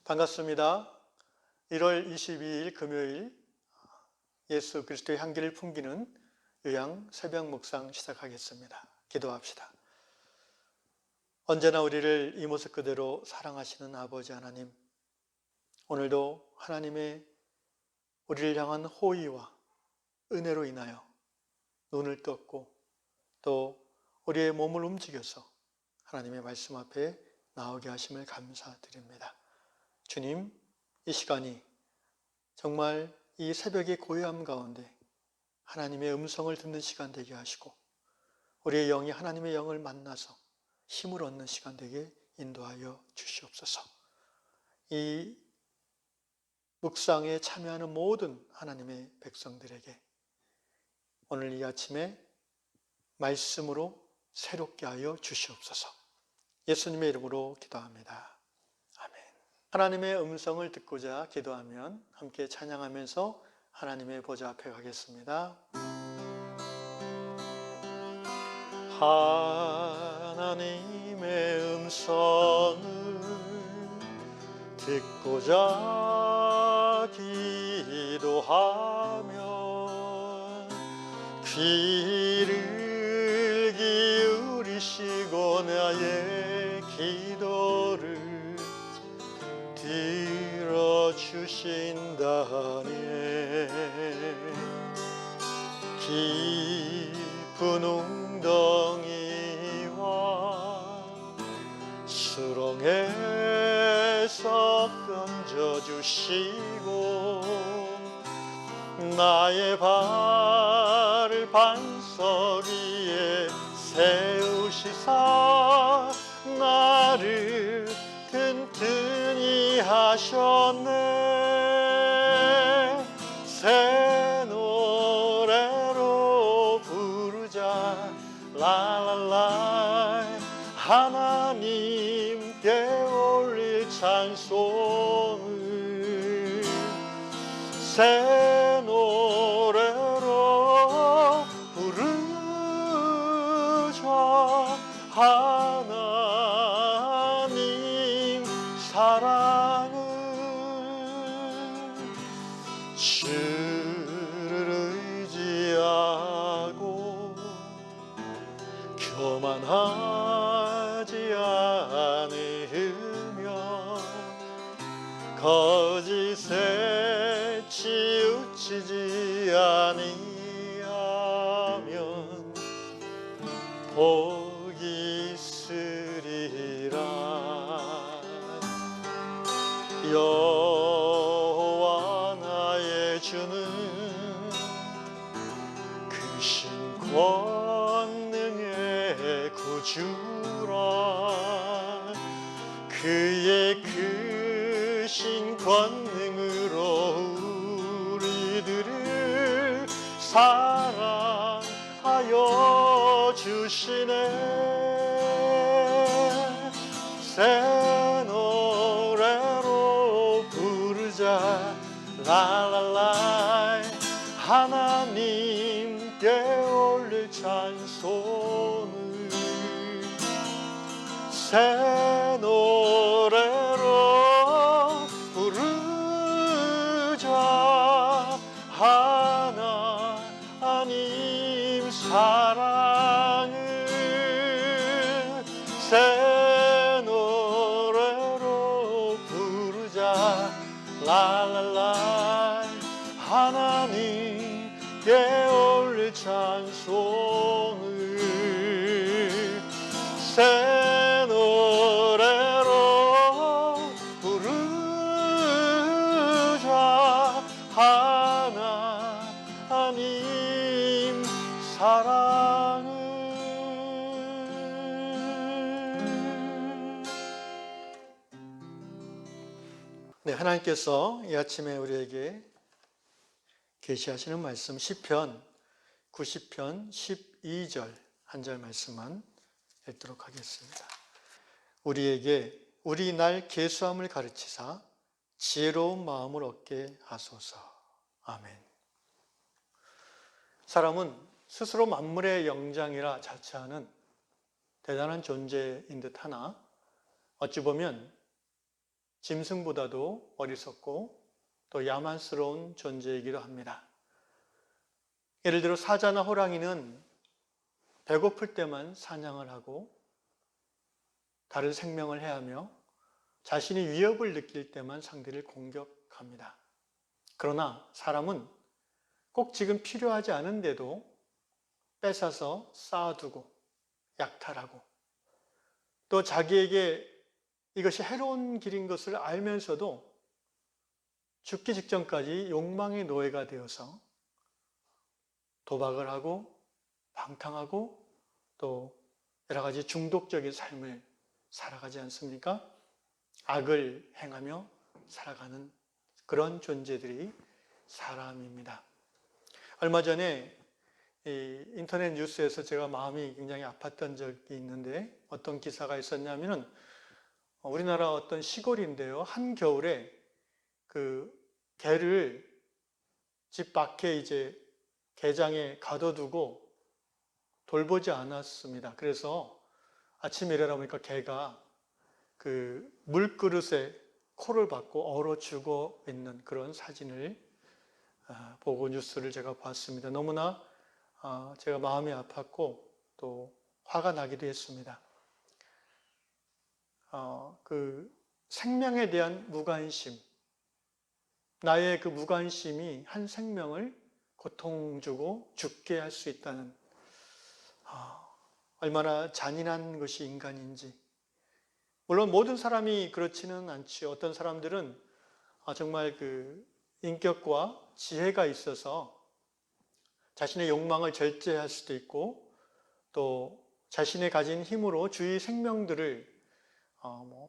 반갑습니다. 1월 22일 금요일 예수 그리스도의 향기를 풍기는 요양 새벽 묵상 시작하겠습니다. 기도합시다. 언제나 우리를 이 모습 그대로 사랑하시는 아버지 하나님, 오늘도 하나님의 우리를 향한 호의와 은혜로 인하여 눈을 떴고 또 우리의 몸을 움직여서 하나님의 말씀 앞에 나오게 하심을 감사드립니다. 주님, 이 시간이 정말 이 새벽의 고요함 가운데 하나님의 음성을 듣는 시간 되게 하시고 우리의 영이 하나님의 영을 만나서 힘을 얻는 시간 되게 인도하여 주시옵소서. 이 묵상에 참여하는 모든 하나님의 백성들에게 오늘 이 아침에 말씀으로 새롭게 하여 주시옵소서. 예수님의 이름으로 기도합니다. 아멘. 하나님의 음성을 듣고자 기도하면 함께 찬양하면서 하나님의 보좌 앞에 가겠습니다. 하나님의 음성을 듣고자 기도하면 귀를 기울이시고 나의 기도를 들어주신다네. 깊은 웅덩이와 수렁에서 건져주시고 나의 발을 반석 위에 세우시사 나를 튼튼히 하셨네. 새 노래로 부르자 라라라. 하나님께 올릴 찬송을 새 노래로 부르자. 하나님 사랑을 주를 의지하고 교만하지 않으며 거짓에 치우치지 아니하면 복이 있으리라. 여호와 나의 주는 크신 권능의 구주라. 그의 크신 권능으로 우리들을 사랑하여 주시네. 새 노래로 부르자 라라라. 하나님께 올릴 찬송을 새 노래로 부르자. 하나님 사랑을 새 노래로 부르자 라라라. 하나님께 올릴 찬송을 새 노래로 부르자. 하나님 사랑을. 네, 하나님께서 이 아침에 우리에게 계시하시는 말씀 시편 90편 12절 한 절 말씀만 읽도록 하겠습니다. 우리에게 우리 날 계수함을 가르치사 지혜로운 마음을 얻게 하소서. 아멘. 사람은 스스로 만물의 영장이라 자처하는 대단한 존재인 듯 하나 어찌 보면 짐승보다도 어리석고 또 야만스러운 존재이기도 합니다. 예를 들어 사자나 호랑이는 배고플 때만 사냥을 하고 다른 생명을 해하며 자신이 위협을 느낄 때만 상대를 공격합니다. 그러나 사람은 꼭 지금 필요하지 않은데도 뺏어서 쌓아두고 약탈하고 또 자기에게 이것이 해로운 길인 것을 알면서도 죽기 직전까지 욕망의 노예가 되어서 도박을 하고 방탕하고 또 여러 가지 중독적인 삶을 살아가지 않습니까? 악을 행하며 살아가는 그런 존재들이 사람입니다. 얼마 전에 인터넷 뉴스에서 제가 마음이 굉장히 아팠던 적이 있는데 어떤 기사가 있었냐면은 우리나라 어떤 시골인데요. 한겨울에 그 개를 집 밖에 이제 개장에 가둬두고 돌보지 않았습니다. 그래서 아침에 일어나보니까 개가 그 물그릇에 코를 박고 얼어 죽어 있는 그런 사진을 보고 뉴스를 제가 봤습니다. 너무나 제가 마음이 아팠고 또 화가 나기도 했습니다. 그 생명에 대한 무관심, 나의 그 무관심이 한 생명을 고통 주고 죽게 할 수 있다는 얼마나 잔인한 것이 인간인지. 물론 모든 사람이 그렇지는 않지요. 어떤 사람들은 정말 그 인격과 지혜가 있어서 자신의 욕망을 절제할 수도 있고 또 자신의 가진 힘으로 주위 생명들을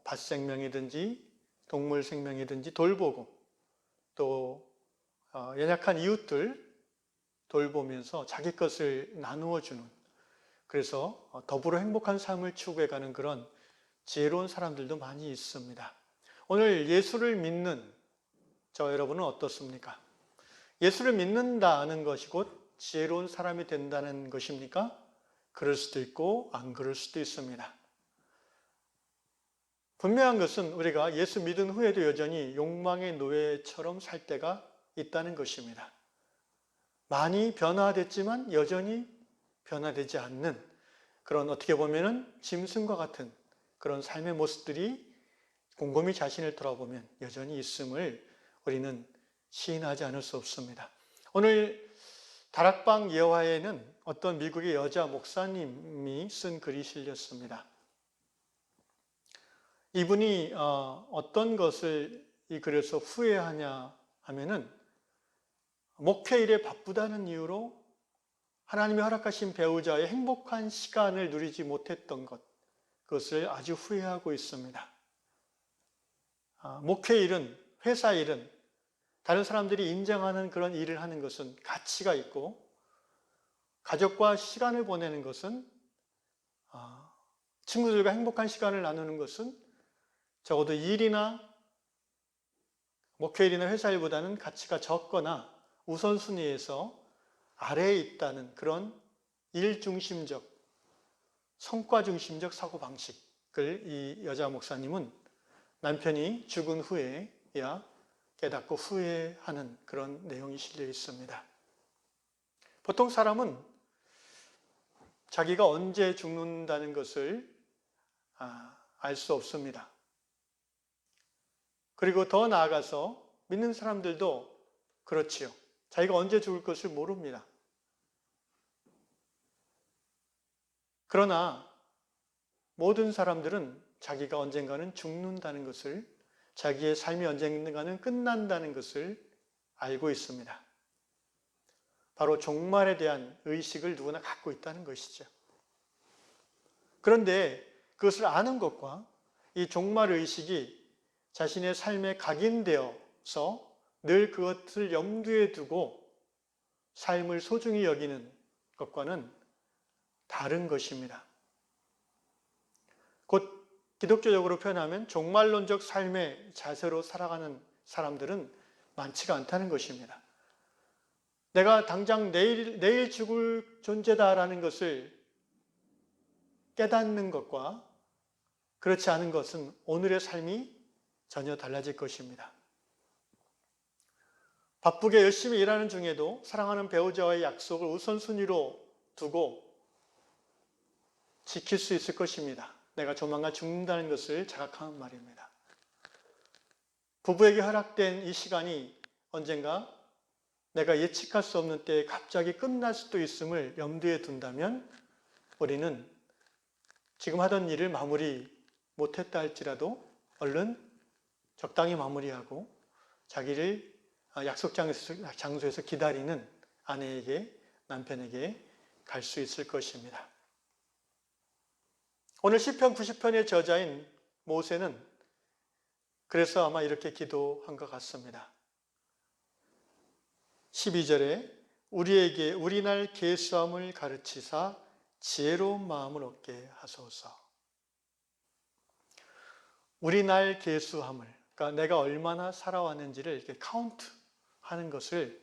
밭 생명이든지 동물 생명이든지 돌보고 또 연약한 이웃들 돌보면서 자기 것을 나누어 주는, 그래서 더불어 행복한 삶을 추구해가는 그런 지혜로운 사람들도 많이 있습니다. 오늘 예수를 믿는 저 여러분은 어떻습니까? 예수를 믿는다는 것이 곧 지혜로운 사람이 된다는 것입니까? 그럴 수도 있고 안 그럴 수도 있습니다. 분명한 것은 우리가 예수 믿은 후에도 여전히 욕망의 노예처럼 살 때가 있다는 것입니다. 많이 변화됐지만 여전히 변화되지 않는 그런, 어떻게 보면은 짐승과 같은 그런 삶의 모습들이 곰곰이 자신을 돌아보면 여전히 있음을 우리는 시인하지 않을 수 없습니다. 오늘 다락방 예화에는 어떤 미국의 여자 목사님이 쓴 글이 실렸습니다. 이분이 어떤 것을 이 글에서 후회하냐 하면은 목회일에 바쁘다는 이유로 하나님이 허락하신 배우자의 행복한 시간을 누리지 못했던 것, 그것을 아주 후회하고 있습니다. 목회일은, 회사 일은 다른 사람들이 인정하는 그런 일을 하는 것은 가치가 있고, 가족과 시간을 보내는 것은, 친구들과 행복한 시간을 나누는 것은 적어도 일이나 목회일이나 회사 일보다는 가치가 적거나 우선순위에서 아래에 있다는 그런 일중심적, 성과중심적 사고방식을 이 여자 목사님은 남편이 죽은 후에야 깨닫고 후회하는 그런 내용이 실려 있습니다. 보통 사람은 자기가 언제 죽는다는 것을 알 수 없습니다. 그리고 더 나아가서 믿는 사람들도 그렇지요. 자기가 언제 죽을 것을 모릅니다. 그러나 모든 사람들은 자기가 언젠가는 죽는다는 것을, 자기의 삶이 언젠가는 끝난다는 것을 알고 있습니다. 바로 종말에 대한 의식을 누구나 갖고 있다는 것이죠. 그런데 그것을 아는 것과 이 종말 의식이 자신의 삶에 각인되어서 늘 그것을 염두에 두고 삶을 소중히 여기는 것과는 다른 것입니다. 곧 기독교적으로 표현하면 종말론적 삶의 자세로 살아가는 사람들은 많지가 않다는 것입니다. 내가 당장 내일 죽을 존재다라는 것을 깨닫는 것과 그렇지 않은 것은 오늘의 삶이 전혀 달라질 것입니다. 바쁘게 열심히 일하는 중에도 사랑하는 배우자와의 약속을 우선순위로 두고 지킬 수 있을 것입니다. 내가 조만간 죽는다는 것을 자각하는 말입니다. 부부에게 허락된 이 시간이 언젠가 내가 예측할 수 없는 때에 갑자기 끝날 수도 있음을 염두에 둔다면 우리는 지금 하던 일을 마무리 못했다 할지라도 얼른 적당히 마무리하고 자기를 약속 장소에서 기다리는 아내에게, 남편에게 갈 수 있을 것입니다. 오늘 시편 90편의 저자인 모세는 그래서 아마 이렇게 기도한 것 같습니다. 12절에 우리에게 우리날 계수함을 가르치사 지혜로운 마음을 얻게 하소서. 우리날 계수함을, 그러니까 내가 얼마나 살아왔는지를 이렇게 카운트하는 것을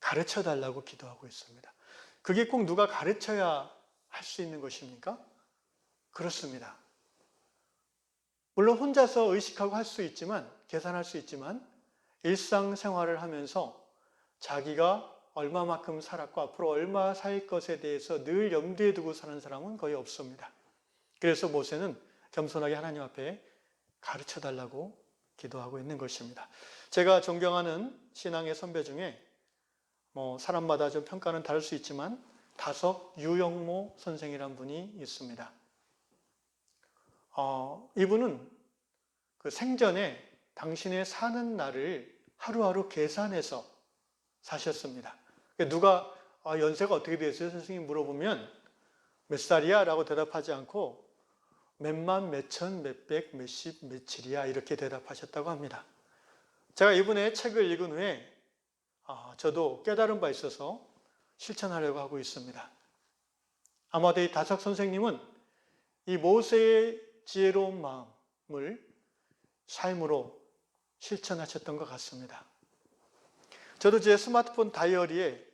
가르쳐 달라고 기도하고 있습니다. 그게 꼭 누가 가르쳐야 할 수 있는 것입니까? 그렇습니다. 물론 혼자서 의식하고 할 수 있지만, 계산할 수 있지만 일상생활을 하면서 자기가 얼마만큼 살았고 앞으로 얼마 살 것에 대해서 늘 염두에 두고 사는 사람은 거의 없습니다. 그래서 모세는 겸손하게 하나님 앞에 가르쳐 달라고 기도하고 있는 것입니다. 제가 존경하는 신앙의 선배 중에 사람마다 좀 평가는 다를 수 있지만 다석 유영모 선생이라는 분이 있습니다. 이분은 그 생전에 당신의 사는 날을 하루하루 계산해서 사셨습니다. 누가 연세가 어떻게 되세요? 선생님 물어보면 몇 살이야? 라고 대답하지 않고 몇만, 몇천, 몇백, 몇십, 며칠이야 이렇게 대답하셨다고 합니다. 제가 이분의 책을 읽은 후에 저도 깨달은 바 있어서 실천하려고 하고 있습니다. 아마도 이 다석 선생님은 이 모세의 지혜로운 마음을 삶으로 실천하셨던 것 같습니다. 저도 제 스마트폰 다이어리에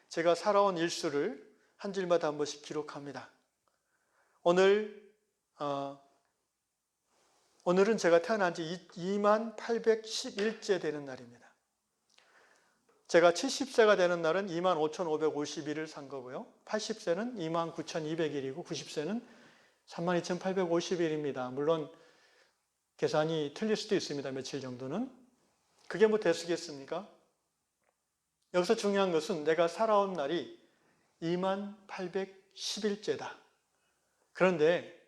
제가 살아온 일수를 한 줄마다 한 번씩 기록합니다. 오늘은 제가 태어난 지 2811째 되는 날입니다. 제가 70세가 되는 날은 25,551을 산 거고요. 80세는 29,200일이고 90세는 32,850일입니다. 물론 계산이 틀릴 수도 있습니다. 며칠 정도는. 그게 뭐 대수겠습니까? 여기서 중요한 것은 내가 살아온 날이 2811일째다. 그런데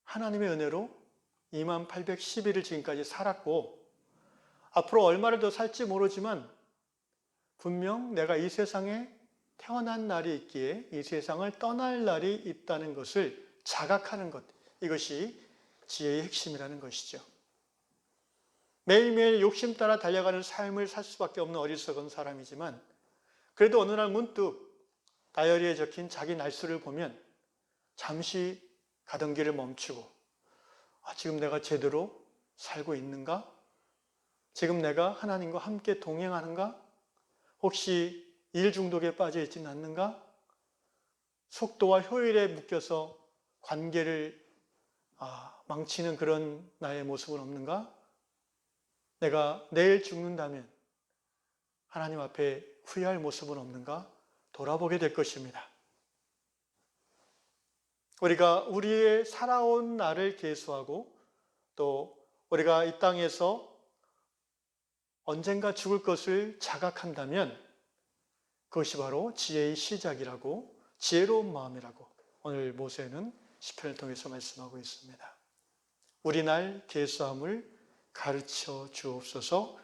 하나님의 은혜로 2811일 지금까지 살았고 앞으로 얼마를 더 살지 모르지만 분명 내가 이 세상에 태어난 날이 있기에 이 세상을 떠날 날이 있다는 것을 자각하는 것, 이것이 지혜의 핵심이라는 것이죠. 매일매일 욕심 따라 달려가는 삶을 살 수밖에 없는 어리석은 사람이지만 그래도 어느 날 문득 다이어리에 적힌 자기 날수를 보면 잠시 가던 길을 멈추고 지금 내가 제대로 살고 있는가? 지금 내가 하나님과 함께 동행하는가? 혹시 일 중독에 빠져 있지는 않는가? 속도와 효율에 묶여서 관계를 망치는 그런 나의 모습은 없는가? 내가 내일 죽는다면 하나님 앞에 후회할 모습은 없는가? 돌아보게 될 것입니다. 우리가 우리의 살아온 날을 계수하고 또 우리가 이 땅에서 언젠가 죽을 것을 자각한다면 그것이 바로 지혜의 시작이라고, 지혜로운 마음이라고 오늘 모세는 시편을 통해서 말씀하고 있습니다. 우리 날 계수함을 가르쳐 주옵소서.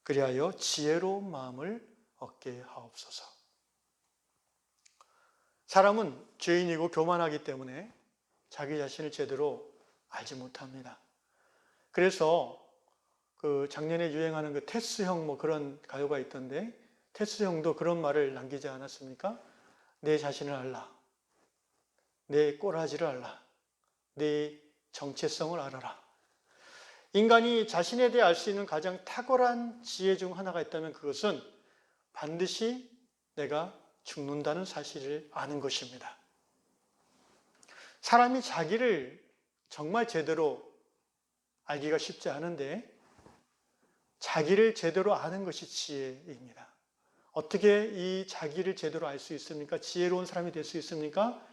그리하여 지혜로운 마음을 얻게 하옵소서. 사람은 죄인이고 교만하기 때문에 자기 자신을 제대로 알지 못합니다. 그래서 작년에 유행하는 테스 형 그런 가요가 있던데 테스 형도 그런 말을 남기지 않았습니까? 내 자신을 알라. 내 꼬라지를 알라. 내 정체성을 알아라. 인간이 자신에 대해 알 수 있는 가장 탁월한 지혜 중 하나가 있다면 그것은 반드시 내가 죽는다는 사실을 아는 것입니다. 사람이 자기를 정말 제대로 알기가 쉽지 않은데 자기를 제대로 아는 것이 지혜입니다. 어떻게 이 자기를 제대로 알 수 있습니까? 지혜로운 사람이 될 수 있습니까?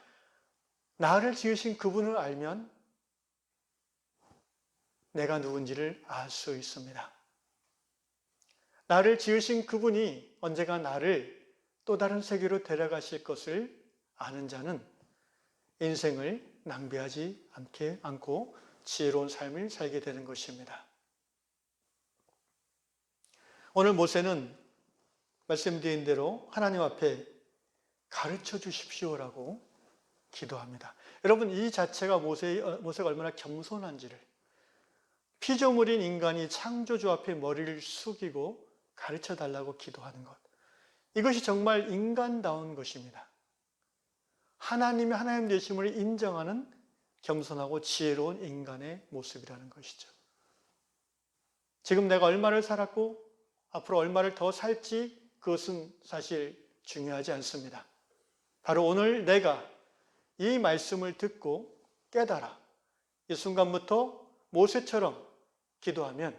나를 지으신 그분을 알면 내가 누군지를 알 수 있습니다. 나를 지으신 그분이 언젠가 나를 또 다른 세계로 데려가실 것을 아는 자는 인생을 낭비하지 않고 지혜로운 삶을 살게 되는 것입니다. 오늘 모세는 말씀드린 대로 하나님 앞에 가르쳐 주십시오라고 기도합니다. 여러분, 이 자체가 모세가 얼마나 겸손한지를, 피조물인 인간이 창조주 앞에 머리를 숙이고 가르쳐 달라고 기도하는 것, 이것이 정말 인간다운 것입니다. 하나님이 하나님 되심을 인정하는 겸손하고 지혜로운 인간의 모습이라는 것이죠. 지금 내가 얼마를 살았고 앞으로 얼마를 더 살지 그것은 사실 중요하지 않습니다. 바로 오늘 내가 이 말씀을 듣고 깨달아 이 순간부터 모세처럼 기도하면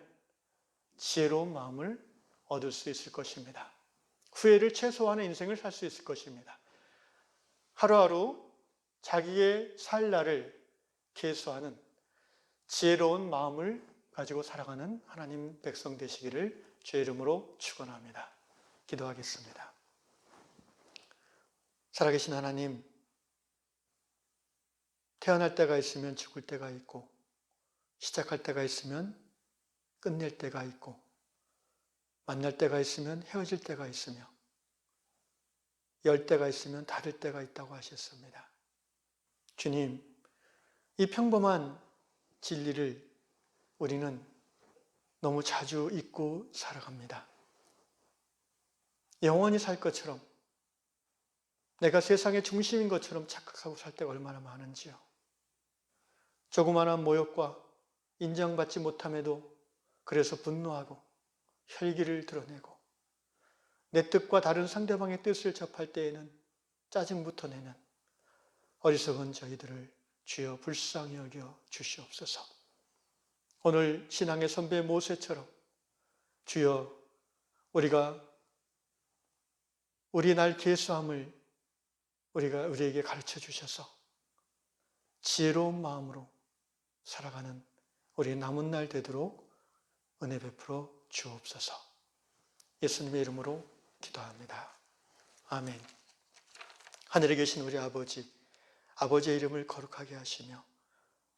지혜로운 마음을 얻을 수 있을 것입니다. 후회를 최소화하는 인생을 살 수 있을 것입니다. 하루하루 자기의 살 날을 계수하는 지혜로운 마음을 가지고 살아가는 하나님 백성 되시기를 주의 이름으로 축원합니다. 기도하겠습니다. 살아계신 하나님, 태어날 때가 있으면 죽을 때가 있고 시작할 때가 있으면 끝낼 때가 있고 만날 때가 있으면 헤어질 때가 있으며 열 때가 있으면 닫을 때가 있다고 하셨습니다. 주님, 이 평범한 진리를 우리는 너무 자주 잊고 살아갑니다. 영원히 살 것처럼, 내가 세상의 중심인 것처럼 착각하고 살 때가 얼마나 많은지요. 조그마한 모욕과 인정받지 못함에도 그래서 분노하고 혈기를 드러내고 내 뜻과 다른 상대방의 뜻을 접할 때에는 짜증부터 내는 어리석은 저희들을 주여 불쌍히 여겨 주시옵소서. 오늘 신앙의 선배 모세처럼 주여 우리가 우리 날 계수함을 우리에게 가르쳐 주셔서 지혜로운 마음으로 살아가는 우리 남은 날 되도록 은혜 베풀어 주옵소서. 예수님의 이름으로 기도합니다. 아멘. 하늘에 계신 우리 아버지, 아버지의 이름을 거룩하게 하시며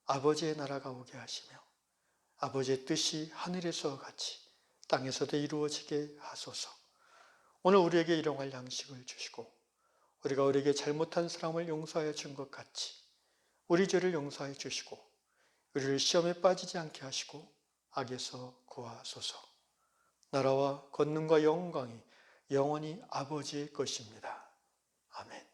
아버지의 나라가 오게 하시며 아버지의 뜻이 하늘에서 같이 땅에서도 이루어지게 하소서. 오늘 우리에게 일용할 양식을 주시고 우리가 우리에게 잘못한 사람을 용서하여 준 것 같이 우리 죄를 용서하여 주시고 우리를 시험에 빠지지 않게 하시고 악에서 구하소서. 나라와 권능과 영광이 영원히 아버지의 것입니다. 아멘.